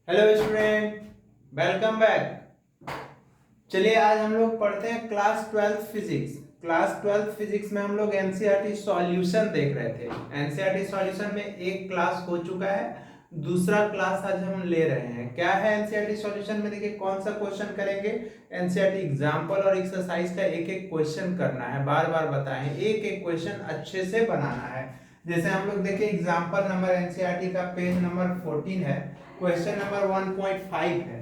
Hello student, welcome back. चलिए आज हम लोग पढ़ते हैं class 12th physics. Class 12th physics में हम लोग एनसीईआरटी सॉल्यूशन देख रहे थे। एनसीईआरटी सॉल्यूशन में एक क्लास हो चुका है, दूसरा क्लास आज हम ले रहे हैं। क्या है एनसीईआरटी सॉल्यूशन में? देखिए कौन सा क्वेश्चन करेंगे। एनसीईआरटी एग्जाम्पल और एक्सरसाइज का एक एक क्वेश्चन करना है, बार बार बताएं, एक एक क्वेश्चन अच्छे से बनाना है। जैसे हम लोग देखिए एग्जाम्पल नंबर एनसीईआरटी का पेज नंबर 14 है, क्वेश्चन नंबर 1.5 है।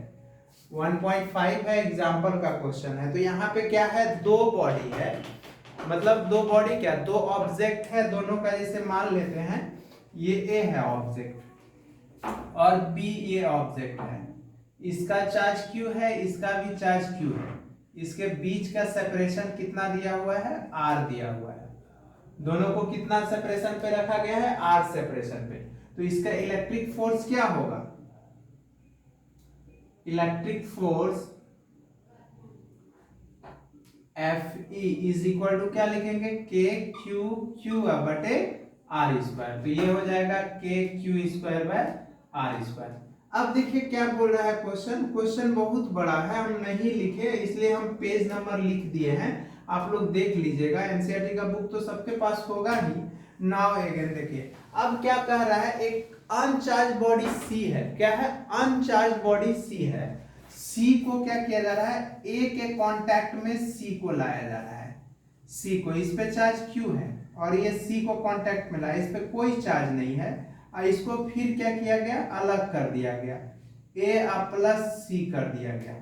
1.5 है, एग्जाम्पल का क्वेश्चन है। तो यहाँ पे क्या है, दो बॉडी है, मतलब दो बॉडी क्या, दो ऑब्जेक्ट है, दोनों का जैसे मान लेते हैं ये ए है ऑब्जेक्ट और बी ये ऑब्जेक्ट है। इसका चार्ज क्यू है, इसका भी चार्ज क्यू है। इसके बीच का सेपरेशन कितना दिया हुआ है, आर दिया हुआ है। दोनों को कितना सेपरेशन पे रखा गया है, आर सेपरेशन पे। तो इसका इलेक्ट्रिक फोर्स क्या होगा, electric force F E is equal to क्या लिखेंगे, के क्यू क्यू बटे आर स्क्वायर। तो ये हो जाएगा K Q square by R square. अब देखिए क्या बोल रहा है क्वेश्चन। क्वेश्चन बहुत बड़ा है, हम नहीं लिखे इसलिए हम पेज नंबर लिख दिए हैं, आप लोग देख लीजिएगा। एनसीईआरटी का बुक तो सबके पास होगा ही। नाउ अगेन देखिए अब क्या कह रहा है, एक अनचार्ज बॉडी सी है। क्या है, अनचार्ज बॉडी सी है। सी को क्या किया जा रहा है, ए के कांटेक्ट में सी को लाया जा रहा है। सी को, इस पे चार्ज क्यू है और ये सी को कांटेक्ट में लाया, इस पे कोई चार्ज नहीं है। और इसको फिर क्या किया गया, अलग कर दिया गया, ए प्लस सी कर दिया गया,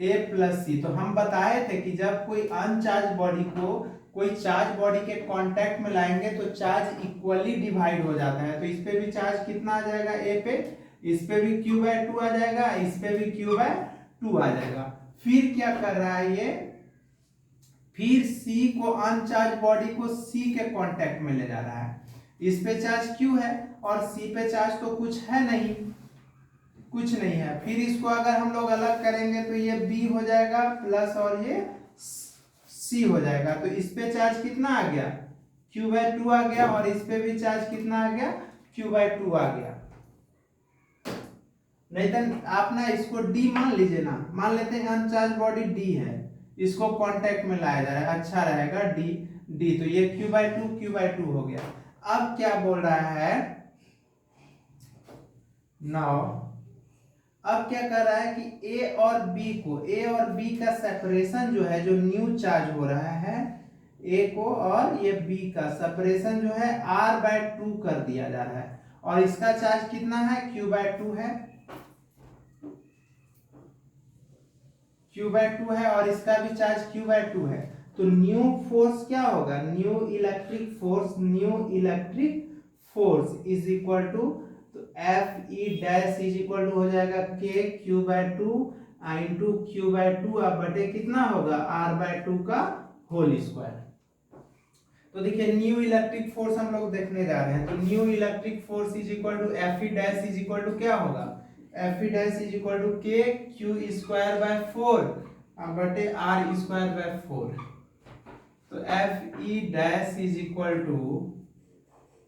ए प्लस सी। तो हम बताए थे कि जब कोई अनचार्ज बॉडी को कोई चार्ज बॉडी के कांटेक्ट में लाएंगे तो चार्ज इक्वली डिवाइड हो जाता है। तो इस पे भी चार्ज कितना आ जाएगा, ए पे, इस पे भी q बाय 2 आ जाएगा, इस पे भी q बाय 2 आ जाएगा। फिर क्या कर रहा है ये, फिर C को, अनचार्ज बॉडी को C के कांटेक्ट में ले जा रहा है। इस पे चार्ज Q है और C पे चार्ज तो कुछ है नहीं, कुछ नहीं है। फिर इसको अगर हम लोग अलग करेंगे तो ये B हो जाएगा प्लस और ये C हो जाएगा। तो इस पे चार्ज कितना आ गया, Q बाय 2 आ गया और इस पे भी चार्ज कितना आ गया, Q बाय 2 आ गया। नहीं तो आप ना इसको D मान लीजिए ना, मान लेते हैं अनचार्ज बॉडी D है, इसको कांटेक्ट में लाया जा रहा है, अच्छा रहेगा D D। तो ये Q बाय 2 हो गया। अब क्या बोल रहा है, नाउ अब क्या कर रहा है कि A और B का सेपरेशन जो है, जो न्यू चार्ज हो रहा है A को और ये B का सेपरेशन जो है R बाय 2 कर दिया जा रहा है। और इसका चार्ज कितना है, Q बाय 2 है, Q बाय 2 है और इसका भी चार्ज Q बाय 2 है। तो न्यू फोर्स क्या होगा, new electric force is equal to, तो F E dash is equal to हो जाएगा K Q by 2 into Q by 2 बटे कितना होगा, आर बाय 2 का होल स्क्वायर। तो देखिए न्यू इलेक्ट्रिक फोर्स हम लोग देखने जा रहे हैं। तो new electric force is equal to F E dash is equal to क्या होगा, F E dash is equal to K Q square by 4 बटे आर स्क्वायर बाय 4। तो F E dash is equal to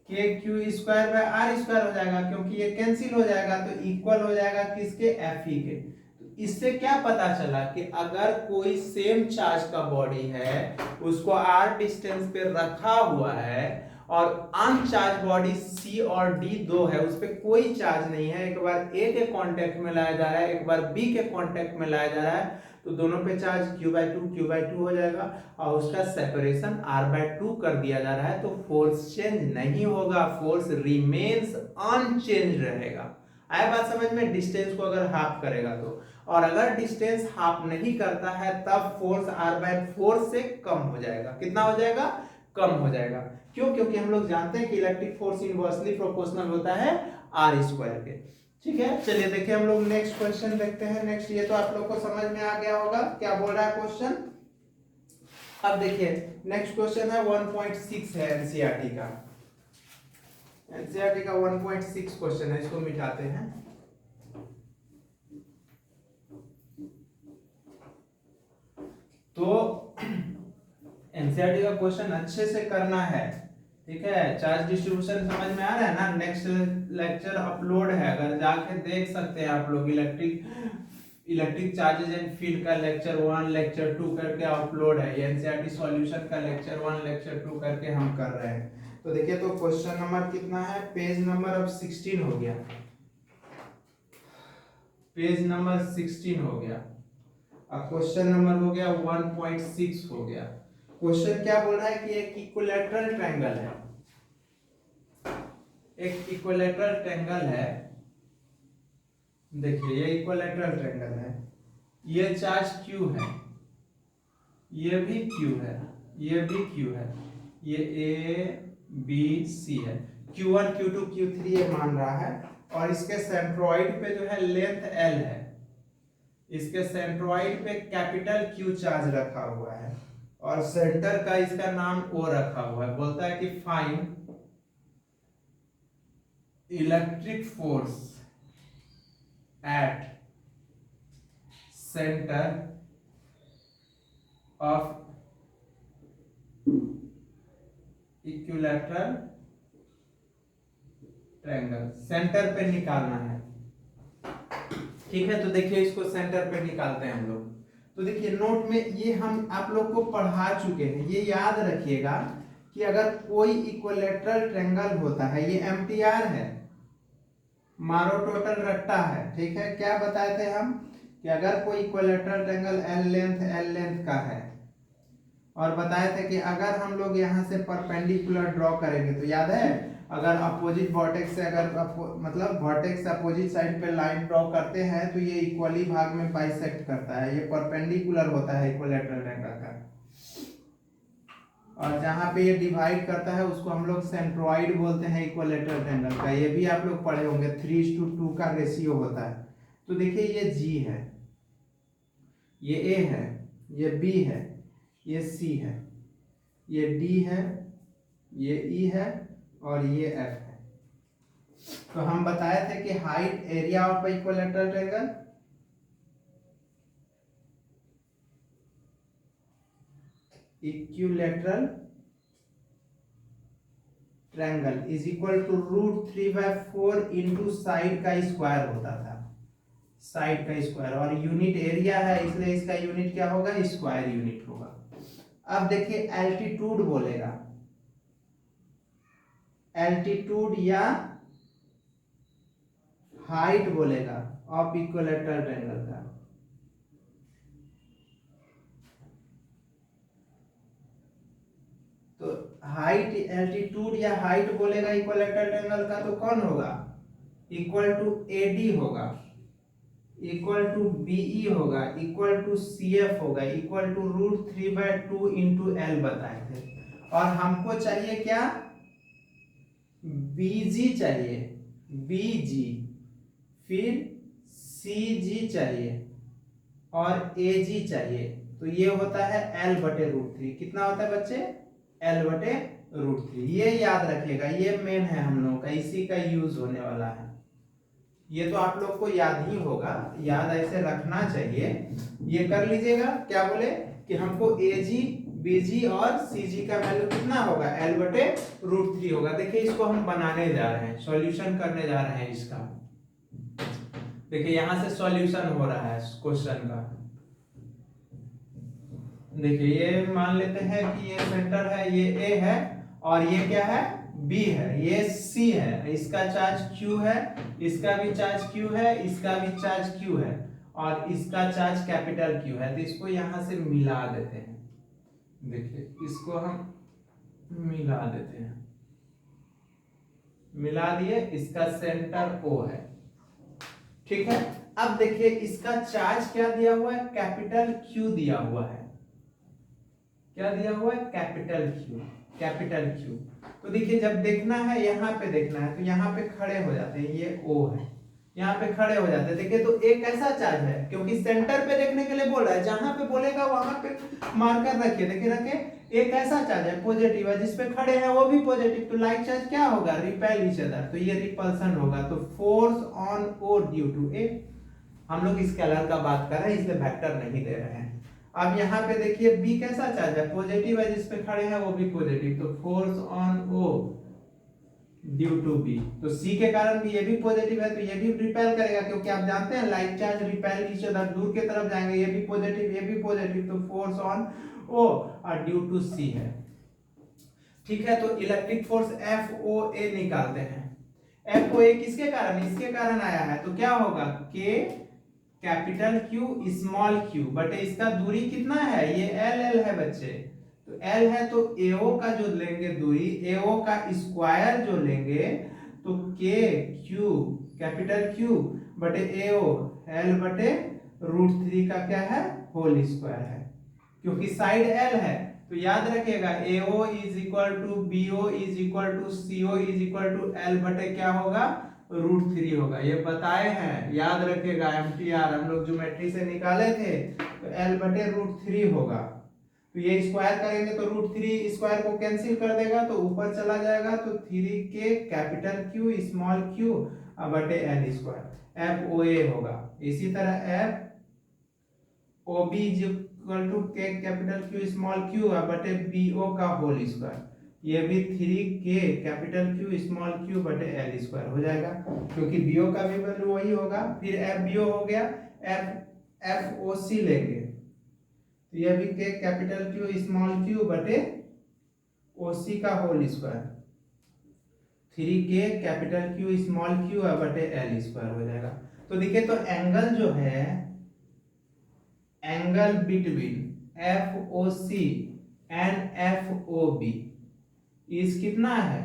K Q square by R square हो जाएगा, क्योंकि ये cancel हो जाएगा तो इक्वल हो जाएगा किसके, एफ ई के। तो इससे क्या पता चला कि अगर कोई सेम चार्ज का बॉडी है, उसको आर डिस्टेंस पे रखा हुआ है और अनचार्ज बॉडी सी और डी दो है, उस पर कोई चार्ज नहीं है, एक बार ए के कांटेक्ट में लाया जा रहा है, एक बार बी के कांटेक्ट में लाया जा रहा है, तो दोनों पे चार्ज Q बाय 2 हो जाएगा और उसका सेपरेशन R बाय 2 कर दिया जा रहा है। तो फोर्स चेंज नहीं होगा, फोर्स रिमेन्स अनचेंज रहेगा। आया बात समझ में, डिस्टेंस को अगर हाफ करेगा तो, और अगर डिस्टेंस हाफ नहीं करता है तब फोर्स R बाय 4 से कम हो जाएगा। कितना हो जाएगा, कम हो जाएगा। क्यों, क्योंकि हम लोग जानते हैं कि इलेक्ट्रिक फोर्स इनवर्सली प्रोपोर्शनल होता है आर स्क्वायर के। ठीक है, चलिए देखिए हम लोग नेक्स्ट क्वेश्चन देखते हैं। नेक्स्ट, ये तो आप लोग को समझ में आ गया होगा क्या बोल रहा है क्वेश्चन। अब देखिए नेक्स्ट क्वेश्चन है 1.6 है एनसीईआरटी का। एनसीईआरटी का 1.6 क्वेश्चन है, इसको मिटाते हैं। तो एनसीईआरटी का क्वेश्चन अच्छे से करना है, ठीक है, चार्ज डिस्ट्रीब्यूशन समझ में आ रहा है ना। नेक्स्ट लेक्चर अपलोड है, अगर जाके देख सकते हैं आप लोग, इलेक्ट्रिक चार्जेज एंड फील्ड का लेक्चर 1 लेक्चर 2 करके अपलोड है। एनसीईआरटी सॉल्यूशन का लेक्चर 1 लेक्चर 2 करके हम कर रहे हैं। तो देखिए, तो क्वेश्चन नंबर कितना है, पेज नंबर अब 16 हो गया, पेज नंबर 16 हो गया। अब क्वेश्चन नंबर हो गया 1.6 हो गया। क्वेश्चन क्या बोल रहा है कि एक इक्विलैटरल ट्रायंगल है, एक इक्विलैटरल ट्रायंगल है। देखिए ये इक्विलैटरल ट्रायंगल है, ये चार्ज Q है, ये भी Q है, ये भी Q है, ये A B C है, Q1 Q2 Q3 ये मान रहा है। और इसके सेंट्रोइड पे जो है लेंथ L है, इसके सेंट्रोइड पे कैपिटल Q चार्ज रखा हुआ है, और सेंटर का इसका नाम O रखा हुआ है। बोलता है कि find electric force at centre of equilateral triangle. Centre पे निकालना है, ठीक है। तो देखिए इसको सेंटर पे निकालते हैं हम लोग। तो देखिए नोट में ये हम आप लोग को पढ़ा चुके हैं, ये याद रखिएगा कि अगर कोई इक्विलैटरल ट्रायंगल होता है, ये एमटीआर है, मारो टोटल रट्टा है, ठीक है। क्या बताए थे हम कि अगर कोई इक्विलैटरल ट्रायंगल एल लेंथ का है, और बताए थे कि अगर हम लोग यहाँ से परपेंडिकुलर ड्रॉ करेंगे, तो याद है अगर अपोजिट वर्टेक्स से मतलब वर्टेक्स से अपोजिट साइड पे लाइन ड्रॉ करते हैं तो ये इक्वली भाग में बाइसेक्ट करता है, ये परपेंडिकुलर होता है इक्विलैटरल ट्रायंगल का। और जहाँ पे ये डिवाइड करता है उसको हम लोग सेंट्रोइड बोलते हैं इक्विलैटरल ट्रायंगल का। ये भी आप लोग पढ़े होंगे, 3:2 का रेशियो होता है। तो देखिए ये G है, ये A है, ये B है, ये C है, ये D है, ये E है, और ये F है। तो हम बताए थे कि height area of equilateral triangle equilateral triangle is equal to √3/4 into side का स्क्वायर होता था, साइड का स्क्वायर। और यूनिट एरिया है इसलिए इसका यूनिट क्या होगा, स्क्वायर यूनिट होगा। अब देखिए एल्टीट्यूड बोलेगा, एल्टीट्यूड या हाइट बोलेगा ऑफ इक्विलैटरल ट्रायंगल का। तो हाइट, एल्टीट्यूड या हाइट बोलेगा इक्विलैटरल ट्रायंगल का, तो कौन होगा, इक्वल टू AD होगा, इक्वल टू BE होगा, इक्वल टू CF होगा, इक्वल टू √3/2 इंटू L बताए थे। और हमको चाहिए क्या, BG चाहिए, BG, फिर CG चाहिए, और AG चाहिए। तो ये होता है L/√3। कितना होता है बच्चे, L/√3। ये याद रखिएगा, ये मेन है हम लोगों का, इसी का यूज होने वाला है। ये तो आप लोग को याद ही होगा, याद ऐसे रखना चाहिए। ये कर लीजिएगा, क्या बोले कि हमको AG BG और CG का वैल्यू कितना होगा, L/√3 होगा। देखिए इसको हम बनाने जा रहे हैं, सॉल्यूशन करने जा रहे हैं इसका। देखिए यहां से सॉल्यूशन हो रहा है क्वेश्चन का। देखिए ये मान लेते हैं कि ये सेंटर है, ये A है, और ये क्या है, B है, ये C है, इसका चार्ज Q है, इसका भी चार्ज Q है, इसका भी चार्ज Q है, और इसका चार्ज कैपिटल Q है। तो इसको यहां से मिला देते हैं। देखिए इसको हम मिला देते हैं, मिला दिए, इसका सेंटर O है, ठीक है। अब देखिए इसका चार्ज क्या दिया हुआ है, कैपिटल Q दिया हुआ है। क्या दिया हुआ है, कैपिटल Q, कैपिटल Q। तो देखिए जब देखना है, यहाँ पे देखना है, तो यहाँ पे खड़े हो जाते हैं, ये O है, यहाँ पे खड़े हो जाते हैं। देखिए तो एक ऐसा चार्ज है, क्योंकि सेंटर पे देखने के लिए बोल रहा है, जहां पे बोलेगा वहां पे मार्कर रखिए। देखिए रखे, एक ऐसा चार्ज है पॉजिटिव है, जिसपे खड़े हैं वो भी पॉजिटिव, तो लाइक चार्ज क्या होगा, रिपेल ईच अदर, तो ये रिपल्सन होगा। तो force on O due to A, हम लोग स्केलर का बात कर रहे हैं इसलिए वेक्टर नहीं दे रहे हैं। अब यहाँ पे देखिए बी कैसा चार्ज है, पॉजिटिव है, जिस पे खड़े हैं वो भी पॉजिटिव, तो force on O due to B, तो सी के कारण भी ये भी पॉजिटिव है, तो ये भी रिपेल करेगा, क्योंकि आप जानते हैं like charge repel each other, दूर की तरफ जाएंगे, ये भी पॉजिटिव ये भी पॉजिटिव, तो फोर्स ऑन ओ और ड्यू टू सी है। ठीक है, तो इलेक्ट्रिक फोर्स एफ ओ ए निकालते हैं। एफ ओ ए किसके कारण, इसके कारण आया है, तो क्या होगा के कैपिटल क्यू स्मॉल क्यू बटे इसका दूरी कितना है, ये एल एल है बच्चे, तो एल है, तो एओ का जो लेंगे दूरी, एओ का स्क्वायर जो लेंगे, तो के क्यू कैपिटल क्यू बटे एओ एल बटे √3 का क्या है, होल स्क्वायर है, क्योंकि साइड एल है, तो याद रखिएगा AO is equal to BO is equal to CO is equal to L बटे क्या होगा, √3 होगा, ये बताए हैं, याद रखिएगा, MTR हम लोग ज्योमेट्री से निकाले थे, तो L बटे √3 होगा, तो ये स्क्वायर करेंगे तो √3 स्क्वायर को कैंसिल कर देगा, तो ऊपर चला जाएगा, तो 3K capital Q small q बटे L स्क्वायर, FOA होगा। इसी तरह FOB is equal to K capital Q small q बटे BO का होल स्क्वायर, ये भी 3K capital Q small q बटे L स्क्वायर हो जाएगा, क्योंकि BO का भी वैल्यू वही होगा। फिर FBO हो गया, FOC लेंगे, तो ये भी K capital Q small q बटे OC का whole square, 3K capital Q small q बटे L स्क्वायर हो जाएगा। तो देखिए, तो एंगल जो है, angle between FOC and FOB इस कितना है,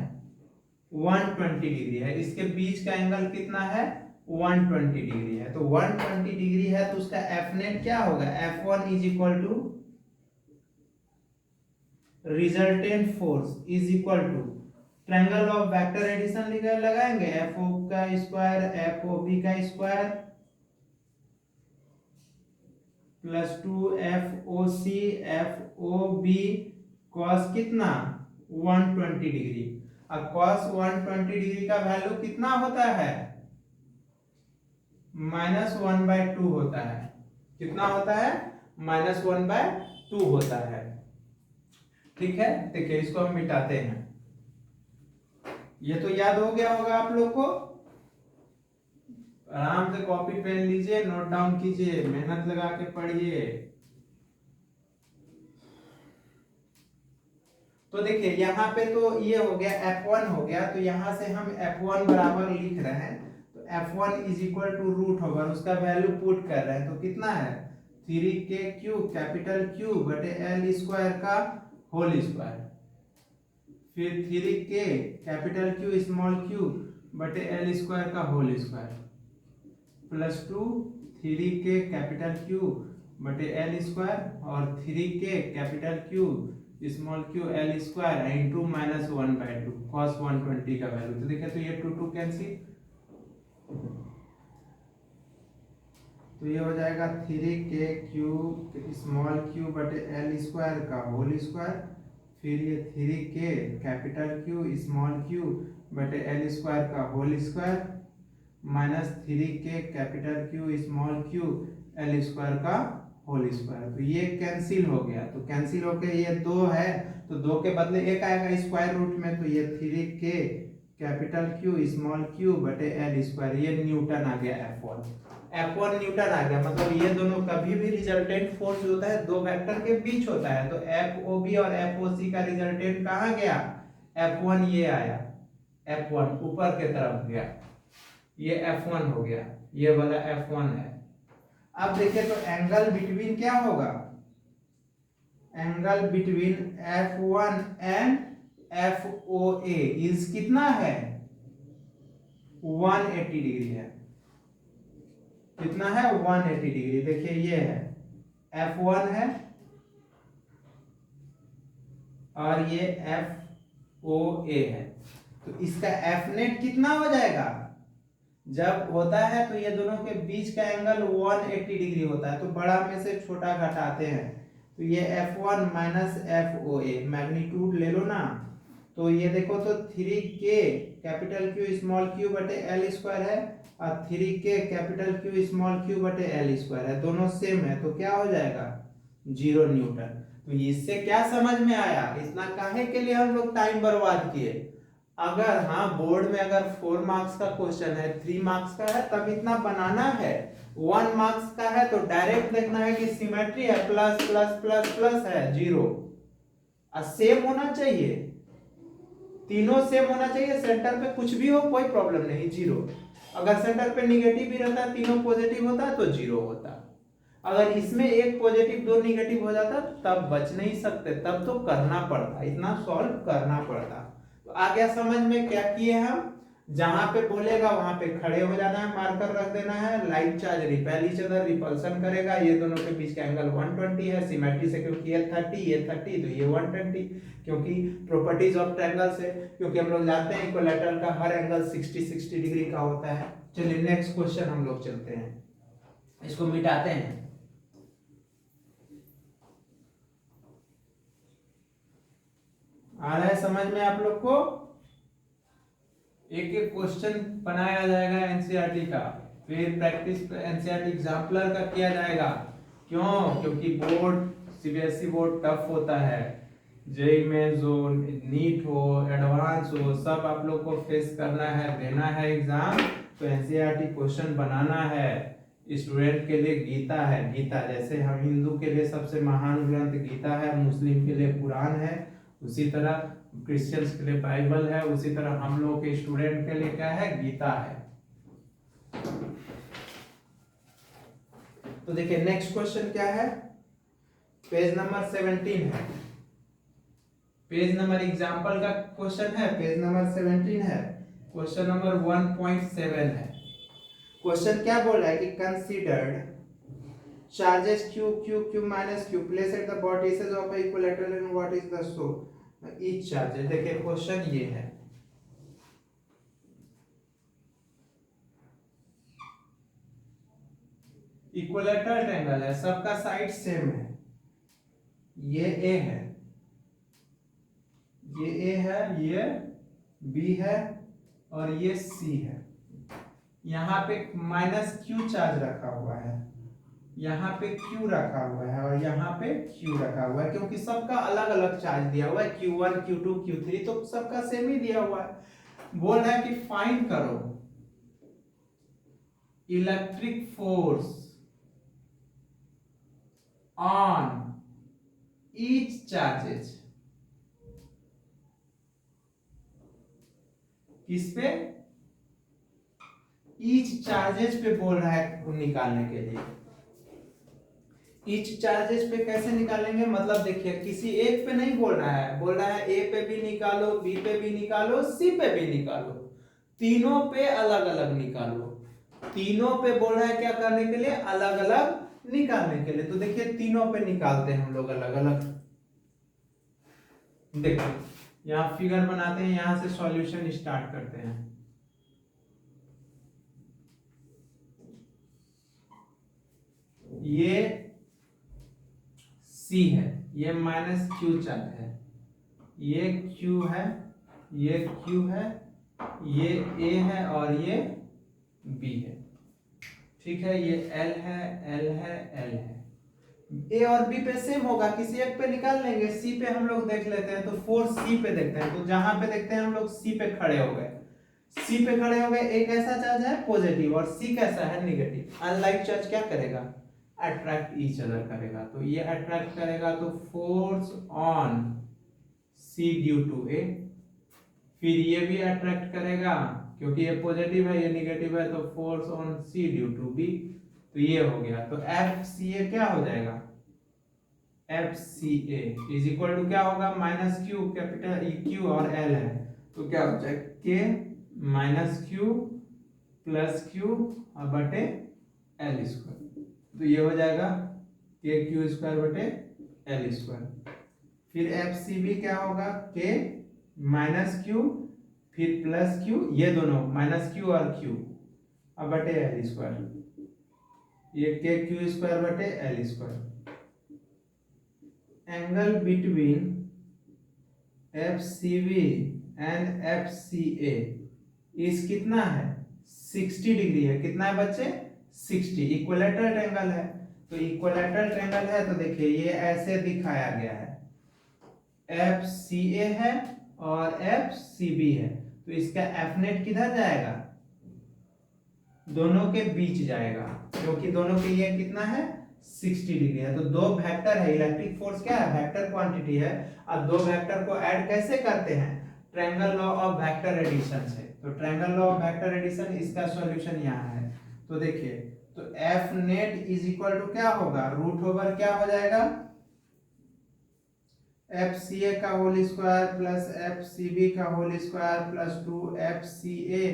120 डिग्री है, इसके बीच का एंगल कितना है, 120 डिग्री है, तो 120 डिग्री है, तो उसका F नेट क्या होगा, F1 is equal to resultant force is equal to triangle of vector addition लगाएंगे, FO का स्क्वायर FOB का square plus 2 FOC FOB cos कितना 120 डिग्री, अब कॉस 120 डिग्री का वैल्यू कितना होता है, -1/2 होता है, कितना होता है, -1/2 होता है। ठीक है, देखिए इसको हम मिटाते हैं, ये तो याद हो गया होगा आप लोग को, आराम से कॉपी पेन लीजिए, नोट डाउन कीजिए, मेहनत लगा के पढ़िए। तो देखिए यहाँ पे तो ये हो गया F1 हो गया, तो यहाँ से हम F1 बराबर लिख रहे हैं, तो F1 is equal to root होगा, उसका वैल्यू पुट कर रहे हैं, तो कितना है 3KQ कैपिटल Q बटे L स्क्वायर का होल स्क्वायर, फिर 3K capital Q small q बटे L स्क्वायर का whole square plus 2 3K capital Q बटे L स्क्वायर और 3K capital Q small q L square into -1/2 cos 120 का value, तो देखिए, तो ये 2 कैंसिल, तो ये हो जाएगा 3KQ स्मॉल q बटे L स्क्वायर का होल स्क्वायर, फिर ये 3K capital Q small q बटे L स्क्वायर का whole square minus 3K capital Q small q L square का होल स्क्वायर, तो ये कैंसिल हो गया, तो कैंसिल हो गया, ये 2 है, तो 2 के बदले 1 आएगा स्क्वायर रूट में, तो ये 3K capital Q small q बटे L स्क्वायर, ये न्यूटन आ गया F1 न्यूटन आ गया, मतलब ये दोनों कभी भी रिजल्टेंट फोर्स होता है दो वेक्टर के बीच होता है, तो FOB और FOC का रिजल्टेंट कहाँ गया, F1 ये आया, F1 ऊपर के तरफ गया, ये F1 हो गया, ये वाला F1 है। अब देखिए, तो एंगल बिटवीन क्या होगा, angle between F1 and FOA is कितना है, 180 डिग्री है, कितना है 180 डिग्री, देखिए ये है F1 है और ये FOA है, तो इसका F नेट कितना हो जाएगा, जब होता है तो ये दोनों के बीच का एंगल 180 डिग्री होता है, तो बड़ा में से छोटा घटाते हैं, तो ये F1 माइनस FOA मैग्नीट्यूड ले लो ना, तो ये देखो, तो 3K capital Q small q बटे L स्क्वायर है और 3K capital Q small q बटे L स्क्वायर है, दोनों सेम है, तो क्या हो जाएगा 0 न्यूटन। तो इससे क्या समझ में आया, इतना काहे के लिए हम लोग टाइम बर्बाद किए। अगर हाँ बोर्ड में अगर 4 मार्क्स का क्वेश्चन है, 3 मार्क्स का है, तब इतना बनाना है। 1 मार्क्स का है तो डायरेक्ट देखना है कि सिमेट्री है, प्लस प्लस प्लस प्लस है 0, और सेम होना चाहिए, तीनों सेम होना चाहिए, सेंटर पे कुछ भी हो कोई प्रॉब्लम नहीं, 0। अगर सेंटर पे निगेटिव भी रहता है, तीनों पॉजिटिव होता है तो 0 होता। अगर इसमें एक पॉजिटिव 2 निगेटिव हो जाता तब बच नहीं सकते, तब तो करना पड़ता, इतना सॉल्व करना पड़ता। तो आ गया समझ में क्या किए हम, जहां पे बोलेगा वहां पे खड़े हो जाना है, मार्कर रख देना है। Like charge repel each other, repulsion करेगा, ये दोनों के बीच का एंगल 120 है, सिमेट्री से क्योंकि ये 30 तो ये 120, क्योंकि प्रॉपर्टीज ऑफ ट्रायंगल से, क्योंकि हम लोग जानते हैं इक्विलैटरल का हर एंगल 60 डिग्री का होता है। चलिए नेक्स्ट क्वेश्चन हम लोग चलते हैं, इसको मिटाते हैं। आ रहा है समझ में आप लोग को, एक एक क्वेश्चन बनाया जाएगा एनसीईआरटी का, फिर प्रैक्टिस एनसीईआरटी एग्जाम्पलर का किया जाएगा। क्यों, क्योंकि बोर्ड सीबीएसई बोर्ड टफ होता है, जेईई मेंस हो, नीट हो, एडवांस हो, सब आप लोग को फेस करना है, देना है एग्जाम। तो एनसीईआरटी क्वेश्चन बनाना है। स्टूडेंट के लिए गीता है, गीता जैसे हम हिंदू के लिए सबसे महान ग्रंथ गीता है, मुस्लिम के लिए कुरान है, उसी तरह क्रिश्चियंस के लिए बाइबल है, उसी तरह हम लोग के स्टूडेंट के लिए क्या है, गीता है। तो देखिए नेक्स्ट क्वेश्चन क्या है, पेज नंबर 17 है, पेज नंबर एग्जाम्पल का क्वेश्चन है, पेज नंबर 17 है, क्वेश्चन नंबर 1.7 है। क्वेश्चन क्या बोल रहा है कि considered charges q q q minus q place at the vertices of a equilateral and what is the so each charge। देखिए क्वेश्चन ये है, इक्विलैटरल ट्रायंगल है, सबका साइड सेम है, ये a है, ये a है, ये b है और ये c है। यहाँ पे माइनस q चार्ज रखा हुआ है, यहाँ पे q रखा हुआ है और यहाँ पे q रखा हुआ है, क्योंकि सबका अलग अलग चार्ज दिया हुआ है, q1 q2 q3 तो सबका सेम ही दिया हुआ है। बोल रहा है कि फाइंड करो electric force on each charges, किस पे, ईच चार्जेस पे बोल रहा है निकालने के लिए। ईच चार्जेस पे कैसे निकालेंगे, मतलब देखिए किसी एक पे नहीं बोल रहा है, बोल रहा है ए पे भी निकालो, बी पे भी निकालो, सी पे भी निकालो, तीनों पे अलग अलग निकालो। तीनों पे बोल रहा है क्या करने के लिए, अलग अलग निकालने के लिए। तो देखिए तीनों पे निकालते हैं हम लोग अलग अलग। देखिए यहाँ फिगर बनाते हैं, यहां से सॉल्यूशन स्टार्ट करते हैं। ये C है, ये माइनस q चार्ज है, ये q है, ये q है, ये a है और ये b है, ठीक है। ये l है, l है, l है। a और b पे सेम होगा, किसी एक पे निकाल लेंगे। c पे हम लोग देख लेते हैं, तो 4c पे देखते हैं। तो जहां पे देखते हैं हम लोग c पे खड़े हो गए, c पे खड़े हो गए, एक ऐसा चार्ज है पॉजिटिव और c कैसा है नेगेटिव। अनलाइक चार्ज क्या करेगा, अट्रैक्ट ईच अदर करेगा। तो ये अट्रैक्ट करेगा तो force on C due to A, फिर ये भी अट्रैक्ट करेगा क्योंकि ये पॉजिटिव है, ये नेगेटिव है, तो force on C due to B। तो ये हो गया, तो FCA क्या हो जाएगा, FCA इज इक्वल टू क्या होगा, माइनस क्यू, कैपिटल Q और L है, तो क्या हो जाएगा K minus Q plus Q बटे L स्क्वायर। तो ये हो जाएगा के क्यू स्क्वायर बटे एल स्क्वायर। फिर एफ सी बी क्या होगा, के माइनस क्यू फिर प्लस क्यू, ये दोनों माइनस क्यू और क्यू अब बटे एल स्क्वायर, ये के क्यू स्क्वायर बटे L square. Angle between F C B and F C A is कितना है, 60 डिग्री है। कितना है बच्चे, 60। इक्विलैटरल एंगल है, तो इक्विलैटरल ट्रायंगल है तो देखिए ये ऐसे दिखाया गया है, एफ सी ए है और एफ सी बी है, तो इसका एफ नेट किधर जाएगा, दोनों के बीच जाएगा, क्योंकि दोनों के ये कितना है 60 डिग्री है। तो दो वेक्टर है, इलेक्ट्रिक फोर्स क्या है, वेक्टर क्वांटिटी है। अब दो वेक्टर को ऐड कैसे करते हैं, triangle law of vector addition से। तो triangle law of vector addition, इसका सॉल्यूशन यहाँ है। तो देखिए, तो F net is equal to क्या होगा, रूट ओवर क्या हो जाएगा, एफ सी ए का whole square plus F C B का whole square plus 2 F C A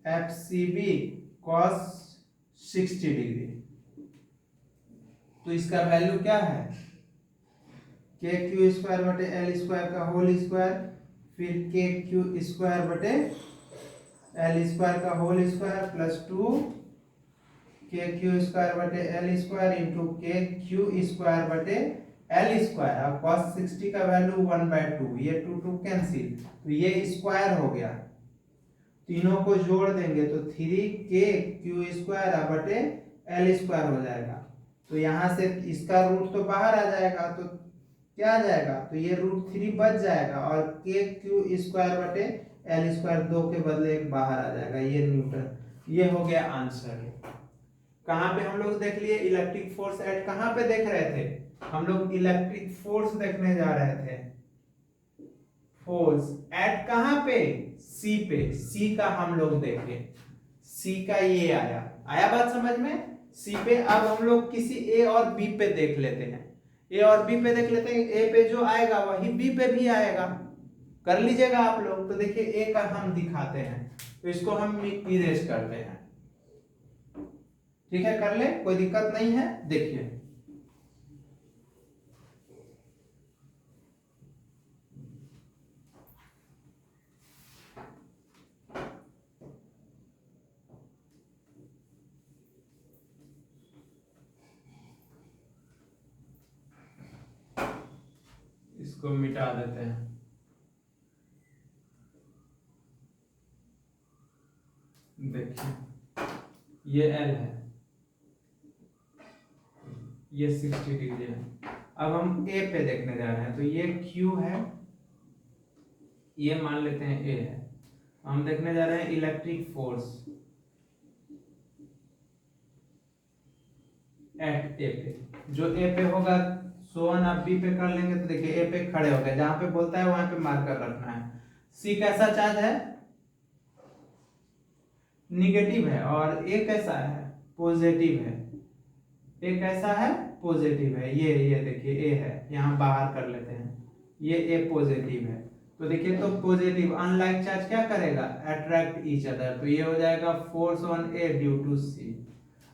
F C B cos 60 degree. तो इसका वैल्यू क्या है, के क्यू स्क्वायर बटे एल स्क्वायर का होल स्क्वायर, फिर के क्यू स्क्वायर बटे एल स्क्वायर का whole square plus 2 K Q square बटे L square into K Q square बटे एल स्क्वायर। अब cos 60 का वैल्यू 1/2, ये 2 कैंसिल, तो ये स्क्वायर हो गया, तीनों को जोड़ देंगे तो 3k क्यू स्क्वायर बटे एल स्क्वायर हो जाएगा। तो यहाँ से इसका रूट तो बाहर आ जाएगा, तो क्या आ जाएगा, तो ये √3 बच जाएगा और के क्यू स्क्वायर बटे एल स्क्वायर 2 के बदले एक बाहर आ जाएगा, ये न्यूटन। ये हो गया आंसर। कहाँ पे हम लोग देख लिए, इलेक्ट्रिक फोर्स एट कहाँ पे देख रहे थे, हम लोग इलेक्ट्रिक फोर्स देखने जा रहे थे, फोर्स एट कहाँ पे, सी पे, सी का हम लोग देखे, सी का ये आया बात समझ में, सी पे। अब हम लोग किसी ए और बी पे देख लेते हैं, ए और बी पे देख लेते हैं, ए पे जो आएगा वही बी पे भी आएगा, कर लीजिएगा आप लोग। तो देखिए ए का हम दिखाते हैं, तो इसको हम इरेज करते हैं, ठीक है, कर ले, कोई दिक्कत नहीं है। देखिए इसको मिटा देते हैं, देखिए ये एल है, ये 60 डिग्री है। अब हम ए पे देखने जा रहे हैं, तो ये क्यू है, ये मान लेते हैं ए है। हम देखने जा रहे हैं इलेक्ट्रिक फोर्स एट ए पे, जो ए पे होगा सोन आप बी पे कर लेंगे। तो देखिए ए पे खड़े हो गए, जहां पे बोलता है वहां पे मार्कर रखना है। सी कैसा चार्ज है, निगेटिव है, और ए कैसा है, पॉजिटिव है। ए कैसा है, पॉजिटिव है, ये देखिए ए है, यहाँ बाहर कर लेते हैं, ये ए पॉजिटिव है। तो देखिए, तो पॉजिटिव अनलाइक चार्ज क्या करेगा, अट्रैक्ट ईच अदर, तो ये हो जाएगा force on A due to C.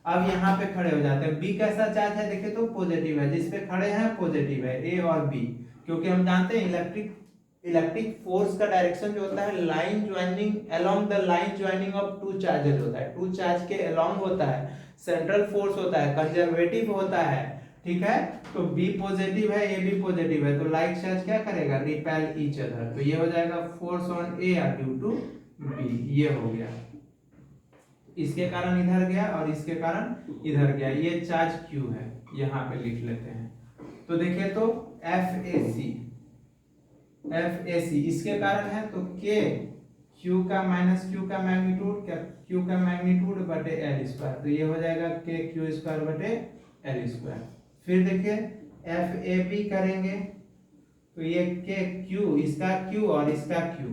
अब यहाँ पे खड़े हो जाते हैं, बी कैसा चार्ज है, देखिए तो पॉजिटिव है, जिस पे खड़े हैं पॉजिटिव है, ए और बी, क्योंकि हम जानते हैं इलेक्ट्रिक फोर्स का डायरेक्शन जो होता है line joining along the line joining of two charges होता है, टू चार्ज के अलोंग होता है, सेंट्रल फोर्स होता है, कंजर्वेटिव होता है, ठीक है। तो बी पॉजिटिव है, ए भी पॉजिटिव है, तो लाइक चार्ज क्या करेगा, रिपेल ईच अदर, तो ये हो जाएगा force on A due to B, ये हो गया, इसके कारण इधर गया और इसके कारण इधर गया, ये चार्ज क्यू है, यहाँ पे लिख लेते हैं। तो देखिए, तो एफ ए सी इसके कारण है, तो के क्यू का माइनस क्यू का मैग्नीट्यूड, क्या क्यू का मैग्नीट्यूड बटे एल स्क्वायर, तो ये हो जाएगा के क्यू स्क्वायर बटे एल स्क्वायर। फिर देखिए एफ ए बी करेंगे, तो ये के क्यू, इसका क्यू और इसका क्यू,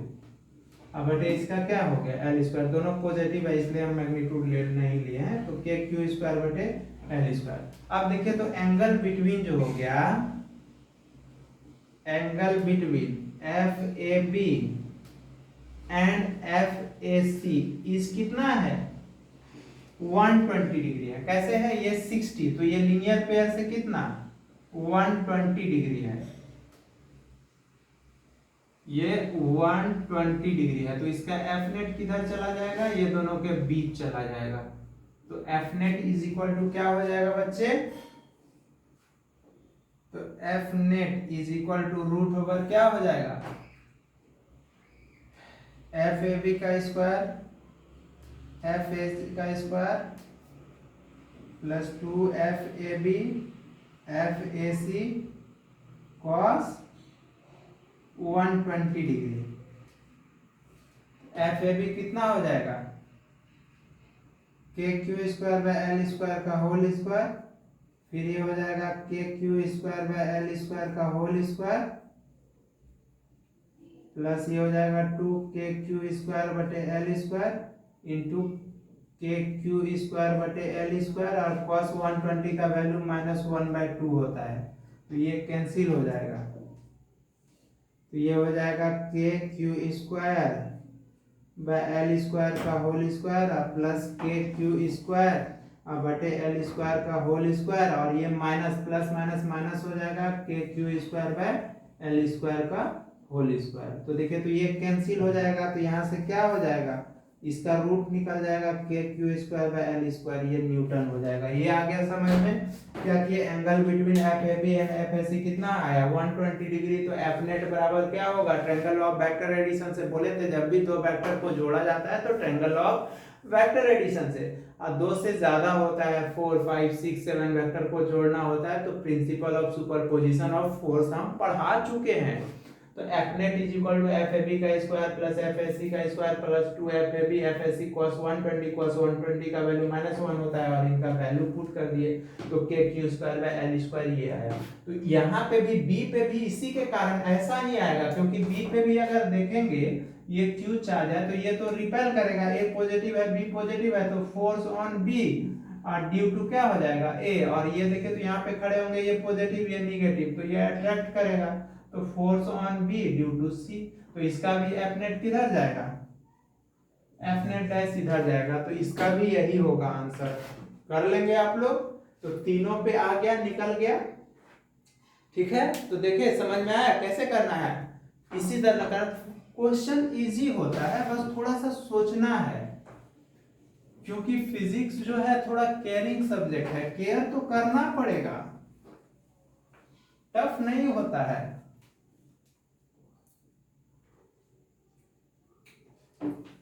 अब बटे इसका क्या हो गया एल स्क्वायर, दोनों पॉजिटिव है इसलिए हम मैग्नीट्यूड ले नहीं लिए हैं, तो के क्यू स्क्वायर बटे एल स्क्वायर। अब देखिए, तो एंगल बिटवीन जो हो गया, angle between F A B and F A C is कितना है, 120 डिग्री है। कैसे है, ये 60, तो ये लीनियर पेयर से कितना 120 डिग्री है, ये 120 डिग्री है, तो इसका एफ नेट किधर चला जाएगा, ये दोनों के बीच चला जाएगा। तो F net is equal to क्या हो जाएगा बच्चे, तो F net is equal to root over क्या हो जाएगा, एफ ए बी का स्क्वायर, एफ ए सी का square plus 2 FAB FAC cos 120 degree. FAB कितना हो जाएगा, K Q square by L square का होल स्क्वायर, फिर ये हो जाएगा K Q square by L square का होल स्क्वायर, प्लस ये हो जाएगा 2 के क्यू स्क्वायर बटे L square into K Q square बटे एल स्क्वायर, और cos 120 का वैल्यू -1/2 होता है, तो ये कैंसिल हो जाएगा। तो ये हो जाएगा K Q square by L square का होल स्क्वायर प्लस के क्यू स्क्वायर बटे एल स्क्वायर का होल स्क्वायर, और ये माइनस प्लस माइनस माइनस हो जाएगा K Q square by L square का होल स्क्वायर। तो देखिए तो ये कैंसिल हो जाएगा, तो यहाँ से क्या हो जाएगा, इसका रूट निकल जाएगा K Q square by L square, ये न्यूटन हो जाएगा। ये आ गया समझ में क्या कि angle between F A B and F A C कितना आया 120 डिग्री। तो एफ नेट बराबर क्या होगा, ट्रायंगल ऑफ वेक्टर एडिशन से बोले थे, जब भी दो वेक्टर को जोड़ा जाता है तो ट्रायंगल ऑफ वेक्टर एडिशन से, और दो से ज्यादा होता है 4 5 6 7 वेक्टर को जोड़ना होता है तो principle of superposition of force हम पढ़ा चुके हैं। तो F net is equal to F A B का square plus F A C का square plus 2 F A B F A C cos 120 का वैल्यू -1 होता है, और इनका वैल्यू पुट कर दिए तो K Q square by L square ये आया। तो यहाँ पे भी बी पे भी इसी के कारण ऐसा ही आएगा, क्योंकि बी पे भी अगर देखेंगे ये क्यू चार्ज है तो ये तो रिपेल करेगा, ए पॉजिटिव है बी पॉजिटिव है, तो force on B due to क्या हो जाएगा ए, और ये देखे तो यहाँ पे खड़े होंगे ये पॉजिटिव ये निगेटिव, तो ये अट्रैक्ट करेगा, तो force on B due to C, तो इसका भी एफ नेट किधर जाएगा, एफ नेट डैश इधर जाएगा, तो इसका भी यही होगा आंसर। कर लेंगे आप लोग, तो तीनों पे आ गया निकल गया, ठीक है। तो देखिए समझ में आया कैसे करना है, इसी तरह का क्वेश्चन इजी होता है, बस थोड़ा सा सोचना है, क्योंकि फिजिक्स जो है थोड़ा केयरिंग सब्जेक्ट है, केयर तो करना पड़ेगा, टफ नहीं होता है।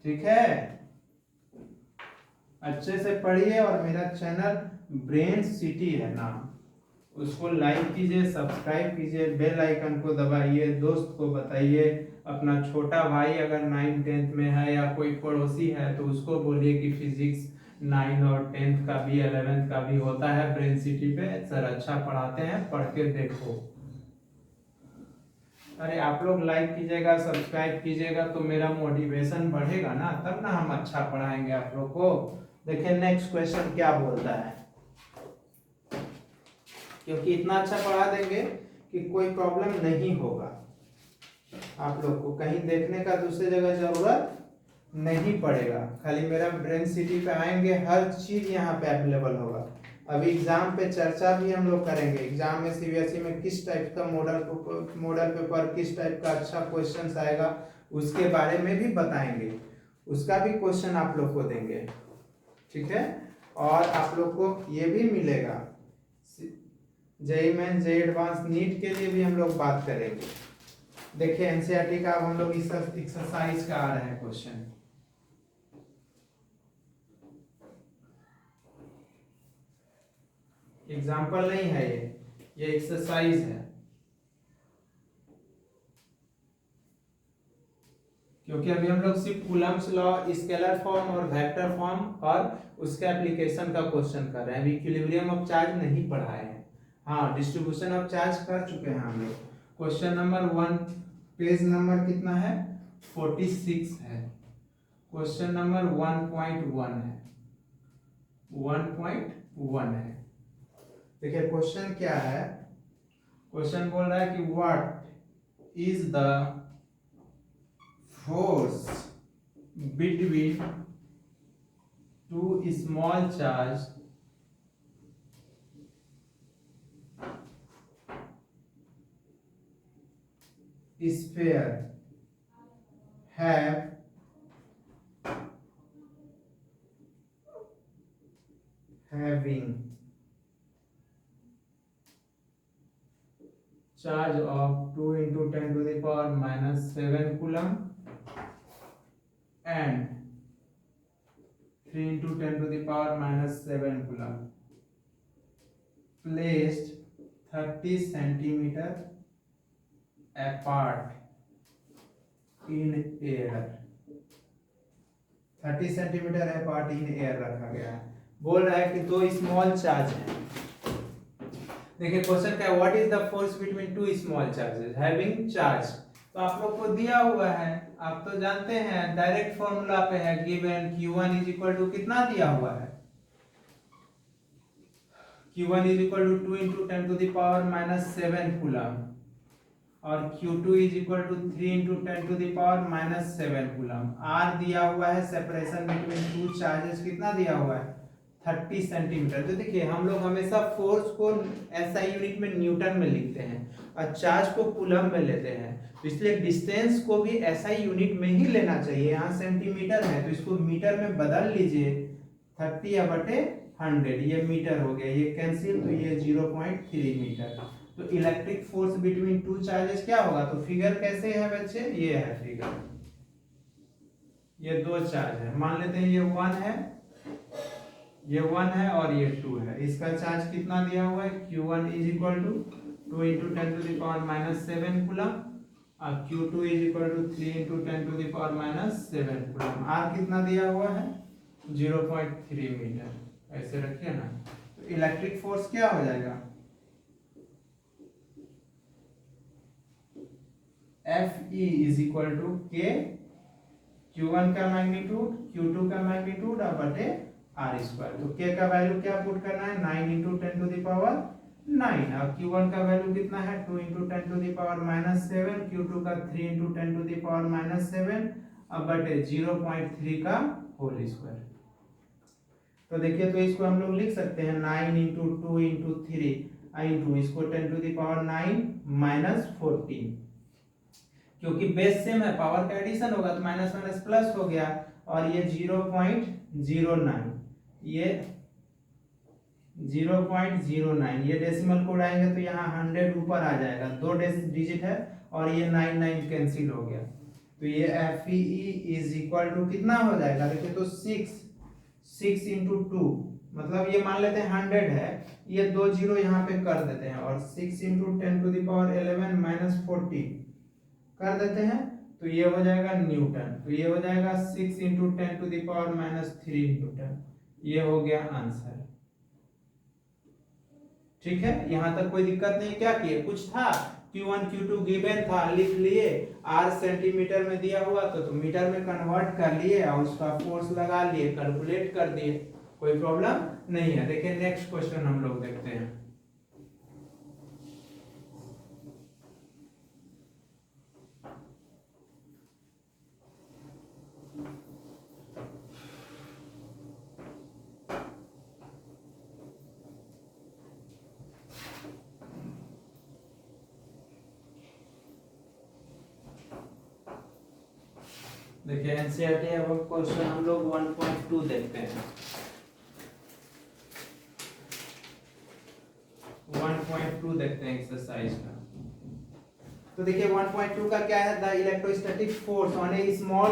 ठीक है, अच्छे से पढ़िए, और मेरा चैनल ब्रेन सिटी है नाम, उसको लाइक कीजिए, सब्सक्राइब कीजिए, बेल आइकन को दबाइए, दोस्त को बताइए, अपना छोटा भाई अगर 9 10th में है या कोई पड़ोसी है तो उसको बोलिए कि फिजिक्स 9 और 10th का भी 11th का भी होता है ब्रेन सिटी पे, सर अच्छा पढ़ाते हैं, पढ़ के देखो। अरे आप लोग लाइक कीजिएगा सब्सक्राइब कीजिएगा तो मेरा मोटिवेशन बढ़ेगा ना, तब ना हम अच्छा पढ़ाएंगे आप लोग को। देखिए नेक्स्ट क्वेश्चन क्या बोलता है, क्योंकि इतना अच्छा पढ़ा देंगे कि कोई प्रॉब्लम नहीं होगा, आप लोग को कहीं देखने का दूसरी जगह जरूरत नहीं पड़ेगा, खाली मेरा ब्रेन सिटी पे आएंगे, हर चीज यहाँ पे अवेलेबल होगा। अभी एग्जाम पे चर्चा भी हम लोग करेंगे, एग्जाम में सीबीएसई में किस टाइप का मॉडल पेपर किस टाइप का अच्छा क्वेश्चन आएगा उसके बारे में भी बताएंगे, उसका भी क्वेश्चन आप लोग को देंगे, ठीक है। और आप लोग को ये भी मिलेगा JEE mains JEE advance NEET के लिए भी हम लोग बात करेंगे। देखिए एनसीईआरटी का अब हम लोग इस एक्सरसाइज का आ रहा है क्वेश्चन, एग्जाम्पल नहीं है ये एक्सरसाइज है, क्योंकि अभी हम लोग सिर्फ कूलम्स लॉ, स्केलर फॉर्म और वेक्टर फॉर्म और उसके एप्लीकेशन का क्वेश्चन कर रहे हैं, अभी इक्विलिब्रियम ऑफ चार्ज नहीं पढ़ाए हैं। हाँ डिस्ट्रीब्यूशन ऑफ चार्ज कर चुके हैं हम लोग। क्वेश्चन नंबर 1 पेज नंबर कितना है 46 है, क्वेश्चन नंबर 1.1 है, 1.1 है। देखिए क्वेश्चन क्या है, क्वेश्चन बोल रहा है कि what is the force between two small charge sphere have having charge of 2 into 10 to the power minus 7 coulomb and 3 into 10 to the power minus 7 coulomb। placed 30 centimeter apart in air, 30 centimetre apart in air रखा गया है। बोल रहा है कि दो small charge हैं। देखिए क्वेश्चन क्या है, what is the force between two small charges having charge. तो आप लोग को दिया हुआ है, आप तो जानते हैं डायरेक्ट फॉर्मूला पे है, given q1 is equal to कितना दिया हुआ है, q1 is equal to 2 into 10 to the power minus 7 coulomb और q2 is equal to 3 into 10 to the power minus 7 coulomb. r दिया हुआ है सेपरेशन बिटवीन टू चार्जेस कितना दिया हुआ है 30 सेंटीमीटर। तो देखिए हम लोग हमेशा फोर्स को एसआई यूनिट में न्यूटन में लिखते हैं और चार्ज को कूलम में लेते हैं, तो इसलिए डिस्टेंस को भी एसआई यूनिट में ही लेना चाहिए। यहाँ सेंटीमीटर है तो इसको मीटर में बदल लीजिए, 30/100 ये मीटर हो गया, ये कैंसिल, तो ये 0.3 मीटर। तो electric force between two charges क्या होगा, तो फिगर कैसे है बच्चे, ये है फिगर, ये दो चार्ज है, मान लेते हैं ये 1 है, ये 1 है और ये 2 है। इसका चार्ज कितना दिया हुआ है, q1 is equal to 2 into 10 to the power minus 7 coulomb और q2 is equal to 3 into 10 to the power minus 7 coulomb. r कितना दिया हुआ है 0.3 मीटर, ऐसे रखिए ना। तो इलेक्ट्रिक फोर्स क्या हो जाएगा, Fe is equal to k, q1 का मैग्नीट्यूड, q2 का मैग्नीट्यूड और बटे r स्क्वायर। तो k का वैल्यू क्या पुट करना है 9 इंटू 10 टू द पावर 9 और q1 का वैल्यू कितना है 2 into 10 to the power minus 7, q2 का 3 into 10 to the power minus 7 और बटे 0.3 का होल स्क्वायर। तो देखिए तो इसको हम लोग लिख सकते हैं 9 इंटू 2 इंटू 3 इंटू इसको 10 टू द पावर 9 माइनस 14, क्योंकि बेस सेम है पावर का एडिशन होगा तो माइनस माइनस प्लस हो गया, और ये 0.09, ये 0.09, ये डेसिमल कोड आएंगे तो यहाँ 100 ऊपर आ जाएगा, दो डिजिट है और ये 99 कैंसिल हो गया। तो ये FEE इज इक्वल टू कितना हो जाएगा, देखिए तो 6 इंटू 2, मतलब ये मान लेते हैं 100 है, ये दो जीरो यहाँ पे कर देते हैं और 6 into 10 to the power 11 minus 14 कर देते हैं, तो ये हो जाएगा न्यूटन। तो ये हो जाएगा 6 into 10 to the power minus 3 newton. ये हो गया आंसर। ठीक है, यहां तक कोई दिक्कत नहीं, क्या किए, कुछ था Q1 Q2 गिवन था, लिख लिए, r सेंटीमीटर में दिया हुआ तो मीटर में कन्वर्ट कर लिए और उसका फोर्स लगा लिए, कैलकुलेट कर दिए, कोई प्रॉब्लम नहीं है। देखिए नेक्स्ट क्वेश्चन हम लोग देखते हैं। देखिए एनसीईआरटी अब क्वेश्चन हम लोग 1.2 देखते हैं। 1.2 देखते हैं एक्सरसाइज का। तो देखिए 1.2 का क्या है, the electrostatic force on a small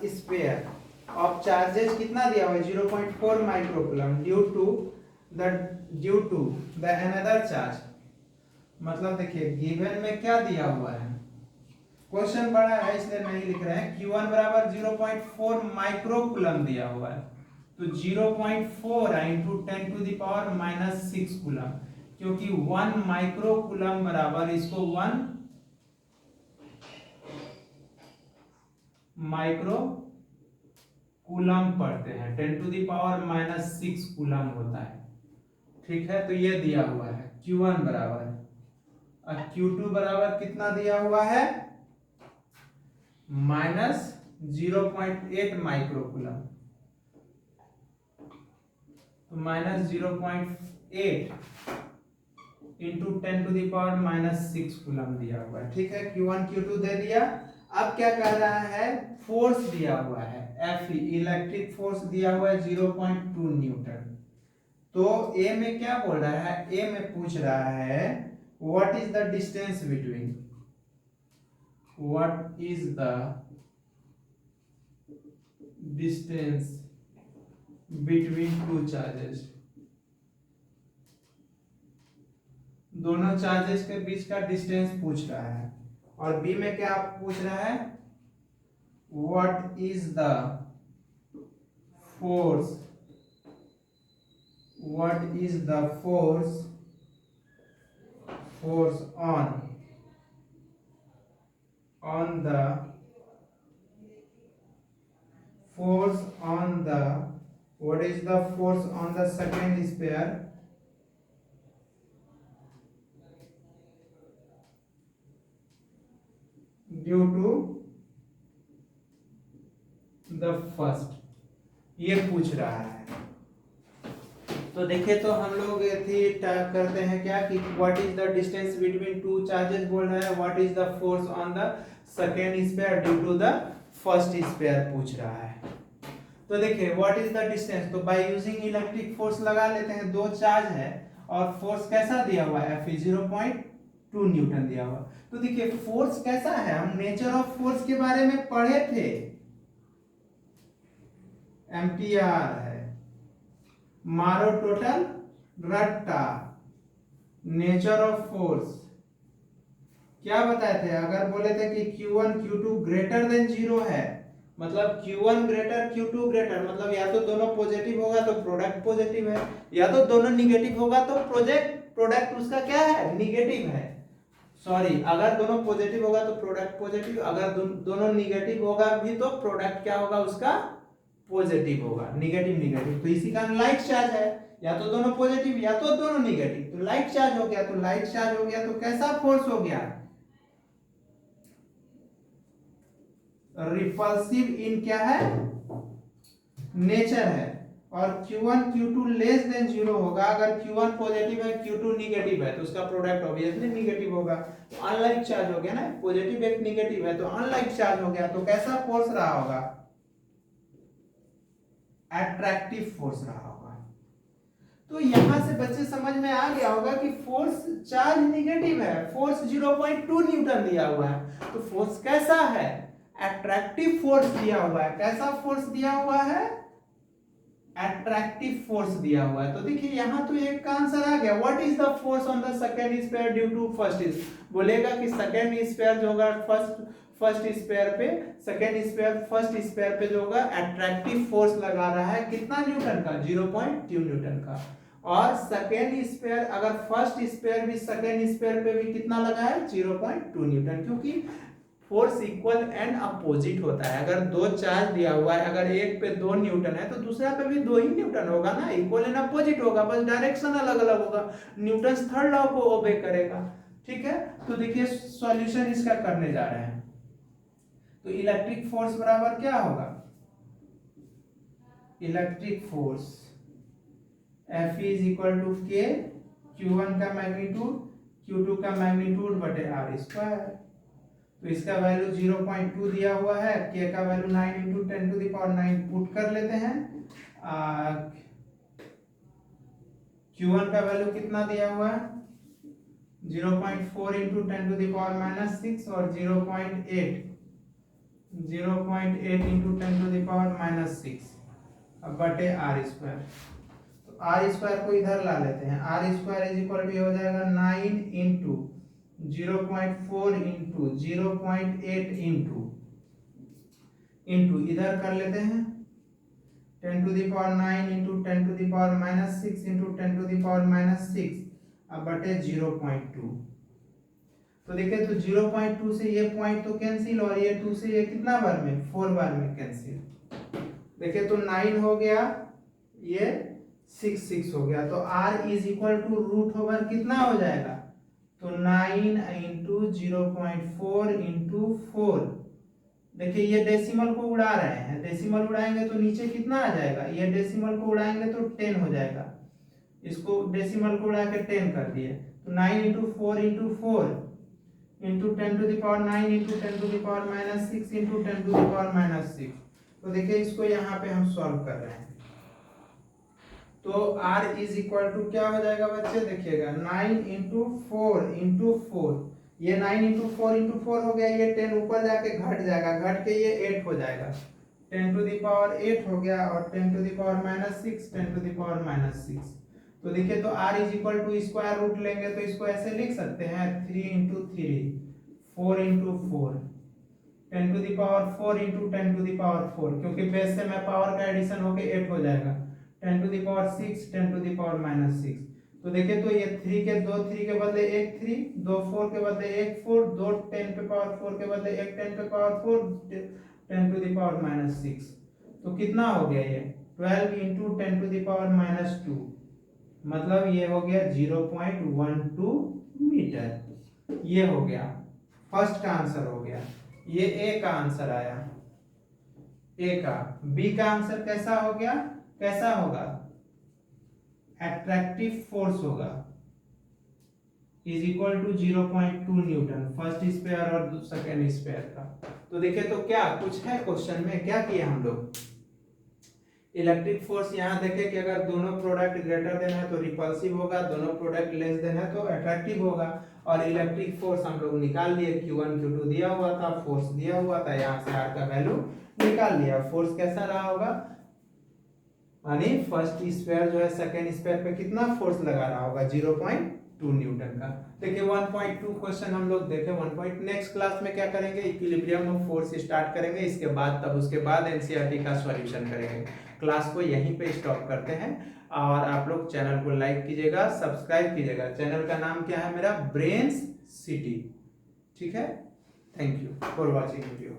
sphere of charges कितना दिया हुआ है 0.4 microcoulomb due to the another charge. मतलब देखिए गिवन में क्या दिया हुआ है, क्वेश्चन बड़ा है इसलिए नहीं लिख रहे हैं, Q1 बराबर 0.4 माइक्रोकूलम दिया हुआ है, तो 0.4 into 10 to the power minus 6 coulomb, क्योंकि 1 माइक्रोकूलम बराबर, इसको 1 माइक्रो कूलम पढ़ते हैं, 10 to the power minus 6 coulomb होता है। ठीक है, तो ये दिया हुआ है Q1 बराबर, और Q2 बराबर कितना दिया हुआ है माइनस 0.8 माइक्रोकूलम, तो minus 0.8 into 10 to the power minus 6 coulomb दिया हुआ है। ठीक है, Q1 Q2 दे दिया। अब क्या कह रहा है, फोर्स दिया हुआ है Fe, इलेक्ट्रिक फोर्स दिया हुआ है 0.2 न्यूटन। तो ए में क्या बोल रहा है, ए में पूछ रहा है what is the distance between, what is the distance between two charges. दोनों चार्जेस के बीच का डिस्टेंस पूछ रहा है। और बी में क्या पूछ रहा है, what is the force, what is the force on the what is the force on the second sphere due to the first, ये पूछ रहा है। तो देखिए, तो हम लोग करते हैं क्या कि what is the distance between two charges बोल रहा है, what is the force on the second sphere due to the first sphere पूछ रहा है। तो देखिए व्हाट इज द डिस्टेंस, तो बाय यूजिंग इलेक्ट्रिक फोर्स लगा लेते हैं। दो चार्ज है और फोर्स कैसा दिया हुआ है, F 0.2 न्यूटन दिया हुआ। तो देखिए फोर्स कैसा है, हम नेचर ऑफ फोर्स के बारे में पढ़े थे, एम्पियर है, मारो टोटल रट्टा। नेचर ऑफ फोर्स क्या बताए थे, अगर बोले थे कि Q1 Q2 ग्रेटर देन 0 है, मतलब Q1 ग्रेटर Q2 ग्रेटर, मतलब या तो दोनों पॉजिटिव होगा तो प्रोडक्ट पॉजिटिव है, या तो दोनों निगेटिव होगा तो प्रोडक्ट उसका क्या है, निगेटिव है। सॉरी, अगर दोनों पॉजिटिव होगा तो प्रोडक्ट पॉजिटिव, अगर दोनों निगेटिव होगा भी तो प्रोडक्ट क्या होगा उसका, पॉजिटिव होगा। निगेटिव निगेटिव, तो इसी कारण लाइट चार्ज है, या तो दोनों पॉजिटिव या तो दोनों निगेटिव, तो लाइट चार्ज हो गया। तो लाइट चार्ज हो गया तो कैसा फोर्स हो गया, रिपल्सिव इन क्या है, नेचर है। और Q1 Q2 लेस देन 0 होगा, अगर Q1 पॉजिटिव है Q2 निगेटिव है तो उसका प्रोडक्ट ऑब्वियसली निगेटिव होगा। तो अनलाइक चार्ज हो गया ना, पॉजिटिव एक निगेटिव है तो अनलाइक चार्ज हो गया। तो कैसा फोर्स रहा होगा, अट्रैक्टिव फोर्स रहा होगा। तो यहां से बच्चे समझ में आ गया होगा कि फोर्स चार्ज निगेटिव है, फोर्स 0.2 न्यूटन दिया हुआ है, तो फोर्स कैसा है, अट्रैक्टिव फोर्स दिया हुआ है। कैसा फोर्स दिया हुआ है, अट्रैक्टिव फोर्स दिया हुआ है। तो देखिए यहां तो एक का आंसर आ गया, what is the force on the second sphere due to first sphere. बोलेगा कि सेकंड स्फीयर जो होगा फर्स्ट स्फीयर पे, सेकंड स्फीयर फर्स्ट स्फीयर पे जो होगा अट्रैक्टिव फोर्स लगा रहा है कितना न्यूटन का, 0.2 न्यूटन का। और सेकेंड स्फीयर, अगर फर्स्ट स्फीयर भी सेकेंड स्फीयर पे भी कितना लगा है, 0.2 न्यूटन, क्योंकि फोर्स इक्वल एंड अपोजिट होता है। अगर दो चार्ज दिया हुआ है, अगर एक पे 2 न्यूटन है तो दूसरा पे भी 2 ही न्यूटन होगा ना, इक्वल एंड अपोजिट होगा, बस डायरेक्शन अलग अलग होगा। न्यूटन थर्ड लॉ को ओबे करेगा। ठीक है, तो देखिए सॉल्यूशन इसका करने जा रहे हैं। तो इलेक्ट्रिक फोर्स बराबर क्या होगा, electric force F is equal to K, Q1 का मैग्नीट्यूड Q2 का मैग्नीट्यूड बटे R स्क्वायर। तो इसका वैल्यू 0.2 दिया हुआ है, K का value 9 into 10 to the power 9 put कर लेते हैं। Q1 का वैल्यू कितना दिया हुआ है, 0.4 इंटू 10 टू द पावर -6 और 0.8 इंटू 10 टू द पावर -6 बटे R स्क्वायर। तो R स्क्वायर को इधर ला लेते हैं, R square is equal to हो जाएगा 9 इंटू 0.4 इंटू 0.8 इंटू इधर कर लेते हैं 10 to the power 9 into 10 to the power -6 into 10 to the power -6 अब बटे 0.2। तो देखिए तो 0.2 से ये पॉइंट तो कैंसिल, और ये 2 से ये कितना बार में, 4 बार में कैंसिल। देखिए तो 9 हो गया, ये 6 हो गया। तो R is equal to root over कितना हो जाएगा, तो 9 इंटू 0.4 इंटू 4। देखिए ये डेसिमल को उड़ा रहे हैं, डेसिमल उड़ाएंगे तो नीचे कितना आ जाएगा, ये डेसिमल को उड़ाएंगे तो 10 हो जाएगा। इसको डेसिमल को उड़ा के 10 कर दिए, तो 9 into 4 into 4 into 10 to the power 9 into 10 to the power -6 into 10 to the power -6। तो देखिए इसको यहाँ पे हम सॉल्व कर रहे हैं। तो R इज इक्वल टू क्या हो जाएगा बच्चे, देखिएगा 9 इंटू 4 इंटू 4, ये 9 इंटू 4 इंटू 4 हो गया, ये 10 ऊपर जाके घट जाएगा, घट के ये 8 हो जाएगा, 10 टू द पावर 8 हो गया, और 10 to the power -6 10 to the power -6। तो देखिए तो r is equal to square root लेंगे तो इसको ऐसे लिख सकते हैं 3 into 3 4 into 4 10 to the power 4 into 10 to the power 4, क्योंकि बेस से मैं पावर का एडिशन होके 8 हो जाएगा, 10 to the power 6 10 to the power minus 6। तो देखिए तो ये 3 के 2 3 के बदले एक 3, 2 4 के बदले एक 4, 2 10 पे पावर 4 के बदले एक 10 पे power 4, 10 to the power minus 6। तो कितना हो गया ये 12 into 10 to the power minus 2, मतलब ये हो गया 0.12 मीटर। ये हो गया फर्स्ट का आंसर हो गया, ये ए का आंसर आया, ए का। बी का आंसर कैसा हो गया, कैसा होगा, एट्रैक्टिव फोर्स होगा is equal to 0.2 newton first sphere और सेकेंड स्पेयर का। तो देखिए तो क्या कुछ है क्वेश्चन में, क्या किया हम लोग, इलेक्ट्रिक फोर्स यहाँ देखे कि अगर दोनों प्रोडक्ट ग्रेटर देन है तो रिपल्सिव होगा, दोनों प्रोडक्ट लेस देन है तो अट्रैक्टिव होगा। और इलेक्ट्रिक फोर्स हम लोग निकाल लिए, Q1 Q2 दिया हुआ था, फोर्स दिया हुआ था, यहाँ से R का वैल्यू निकाल लिया। फोर्स कैसा रहा होगा, यानी फर्स्ट स्क्वायर जो है सेकेंड स्क्वायर पे कितना फोर्स लगा रहा होगा 0.2 न्यूटन का। देखिए 1.2 क्वेश्चन हम लोग देखे 1. नेक्स्ट क्लास में क्या करेंगे, इक्विलिब्रियम ऑफ फोर्स स्टार्ट करेंगे, इसके बाद तब उसके बाद एनसीईआरटी का सॉल्यूशन करेंगे। क्लास को यहीं पे स्टॉप करते हैं और आप लोग चैनल को लाइक कीजिएगा, सब्सक्राइब कीजिएगा। चैनल का नाम क्या है मेरा, ब्रेन्स सिटी। ठीक है, thank you for watching video.